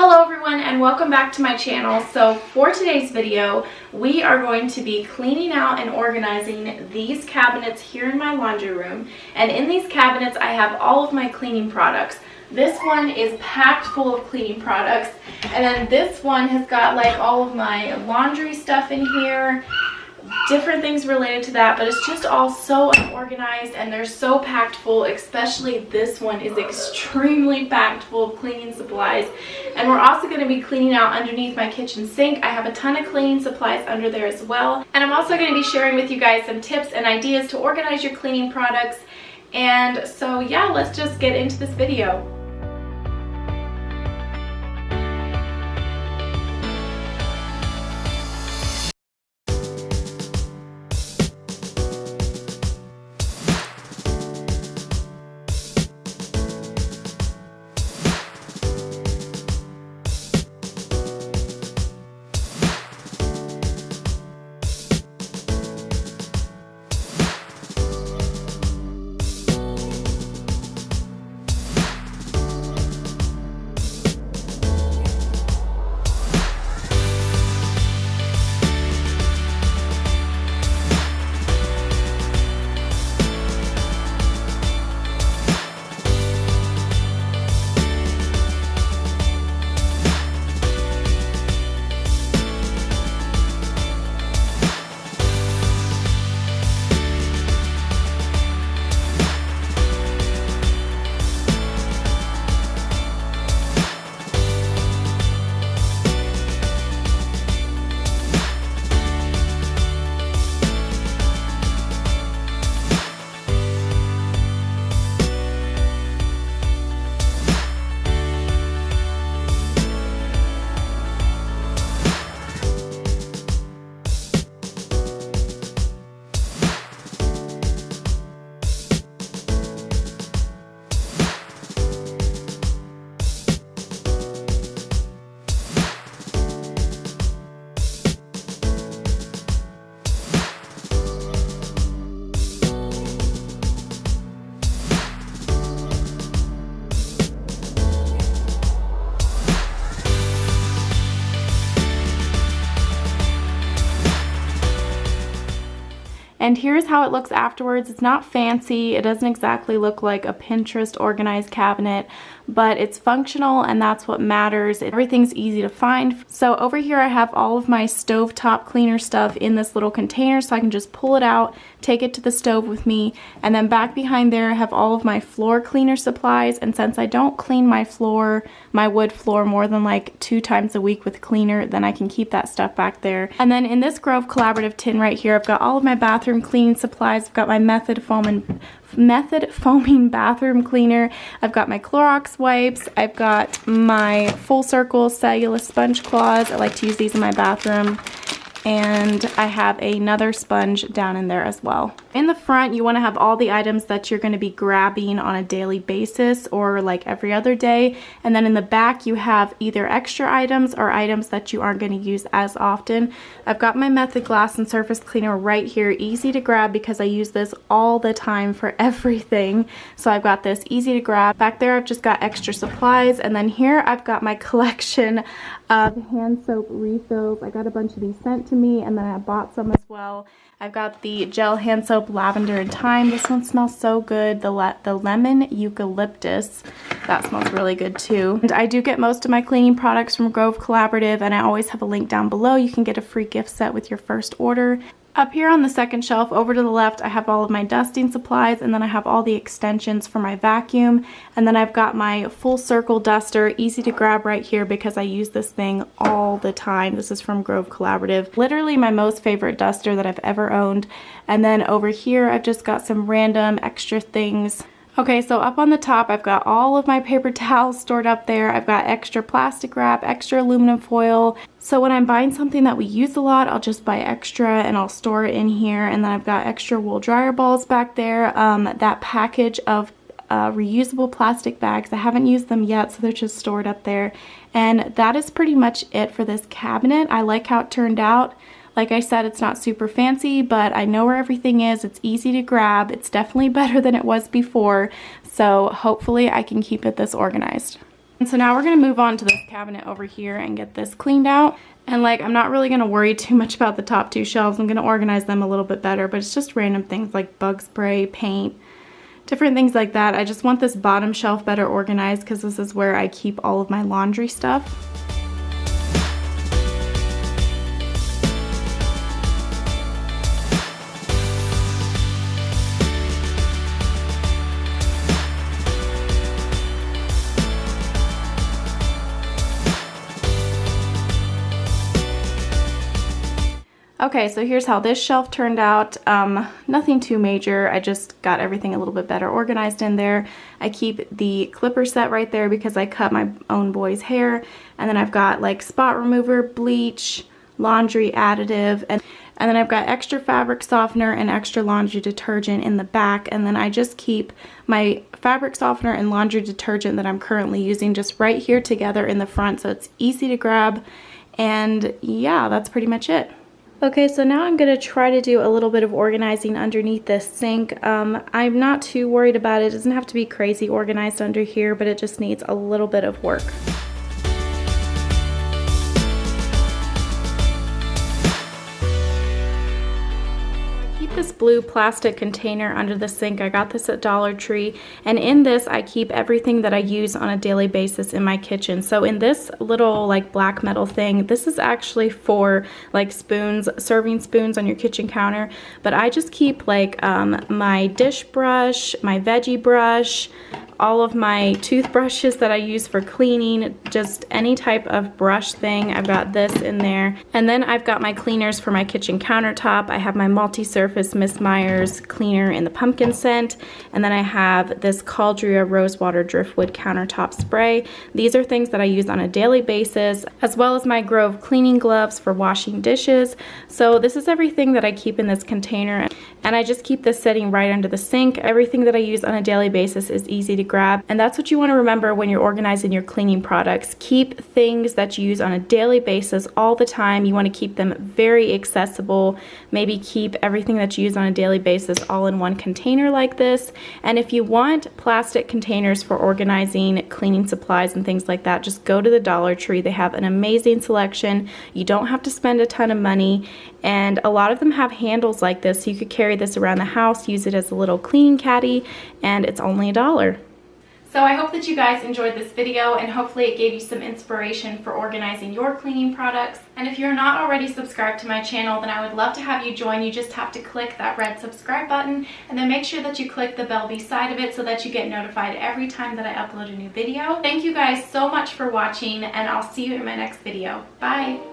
Hello everyone and welcome back to my channel. So for today's video, we are going to be cleaning out and organizing these cabinets here in my laundry room. And in these cabinets, I have all of my cleaning products. This one is packed full of cleaning products. And then this one has got like all of my laundry stuff in here, different things related to that, but it's just all so unorganized and they're so packed full. Especially this one is extremely packed full of cleaning supplies. And we're also going to be cleaning out underneath my kitchen sink. I have a ton of cleaning supplies under there as well. And I'm also going to be sharing with you guys some tips and ideas to organize your cleaning products. And so yeah, let's just get into this video. And here's how it looks afterwards. It's not fancy. It doesn't exactly look like a Pinterest organized cabinet, but it's functional and that's what matters. Everything's easy to find. So over here I have all of my stovetop cleaner stuff in this little container, so I can just pull it out, take it to the stove with me. And then back behind there I have all of my floor cleaner supplies. And since I don't clean my floor, my wood floor, more than like 2 times a week with cleaner, then I can keep that stuff back there. And then in this Grove Collaborative tin right here, I've got all of my bathroom cleaning supplies. I've got my method foaming bathroom cleaner. I've got my Clorox wipes. I've got my full circle cellulose sponge cloths. I like to use these in my bathroom. And I have another sponge down in there as well. In the front, you want to have all the items that you're going to be grabbing on a daily basis or like every other day. And then in the back, you have either extra items or items that you aren't going to use as often. I've got my Method Glass and Surface Cleaner right here, easy to grab because I use this all the time for everything. So I've got this easy to grab. Back there, I've just got extra supplies. And then here, I've got my collection of hand soap refills. I got a bunch of these sent to me and then I bought some as well. I've got the gel hand soap lavender and thyme. This one smells so good. The lemon eucalyptus, that smells really good too. And I do get most of my cleaning products from Grove Collaborative, and I always have a link down below. You can get a free gift set with your first order. Up here on the second shelf over to the left, I have all of my dusting supplies, and then I have all the extensions for my vacuum. And then I've got my full circle duster, easy to grab right here because I use this thing all the time. This is from Grove Collaborative. Literally my most favorite duster that I've ever owned. And then over here, I've just got some random extra things. Okay, so up on the top, I've got all of my paper towels stored up there. I've got extra plastic wrap, extra aluminum foil. So when I'm buying something that we use a lot, I'll just buy extra and I'll store it in here. And then I've got extra wool dryer balls back there. That package of reusable plastic bags. I haven't used them yet, so they're just stored up there. And that is pretty much it for this cabinet. I like how it turned out. Like I said, it's not super fancy, but I know where everything is. It's easy to grab. It's definitely better than it was before. So hopefully I can keep it this organized. So now we're gonna move on to this cabinet over here and get this cleaned out. And like, I'm not really gonna worry too much about the top two shelves. I'm gonna organize them a little bit better, but it's just random things like bug spray, paint, different things like that. I just want this bottom shelf better organized because this is where I keep all of my laundry stuff. Okay, so here's how this shelf turned out. Nothing too major. I just got everything a little bit better organized in there. I keep the clipper set right there because I cut my own boy's hair. And then I've got like spot remover, bleach, laundry additive, and then I've got extra fabric softener and extra laundry detergent in the back. And then I just keep my fabric softener and laundry detergent that I'm currently using just right here together in the front so it's easy to grab. And yeah, that's pretty much it. Okay, so now I'm gonna try to do a little bit of organizing underneath this sink. I'm not too worried about it. It doesn't have to be crazy organized under here, but it just needs a little bit of work. This blue plastic container under the sink. I got this at Dollar Tree, and in this I keep everything that I use on a daily basis in my kitchen. So in this little like black metal thing, this is actually for like spoons, serving spoons on your kitchen counter, but I just keep like my dish brush, my veggie brush, all of my toothbrushes that I use for cleaning, just any type of brush thing. I've got this in there. And then I've got my cleaners for my kitchen countertop. I have my multi-surface Miss Myers cleaner in the pumpkin scent. And then I have this Caldria Rosewater Driftwood countertop spray. These are things that I use on a daily basis, as well as my Grove cleaning gloves for washing dishes. So this is everything that I keep in this container. And I just keep this sitting right under the sink. Everything that I use on a daily basis is easy to grab, and that's what you want to remember when you're organizing your cleaning products. Keep things that you use on a daily basis all the time. You want to keep them very accessible. Maybe keep everything that you use on a daily basis all in one container like this. And if you want plastic containers for organizing cleaning supplies and things like that, just go to the Dollar Tree. They have an amazing selection. You don't have to spend a ton of money, and a lot of them have handles like this, so you could carry this around the house, use it as a little cleaning caddy, and it's only $1. So I hope that you guys enjoyed this video, and hopefully it gave you some inspiration for organizing your cleaning products. And if you're not already subscribed to my channel, then I would love to have you join. You just have to click that red subscribe button, and then make sure that you click the bell beside of it so that you get notified every time that I upload a new video. Thank you guys so much for watching, and I'll see you in my next video. Bye!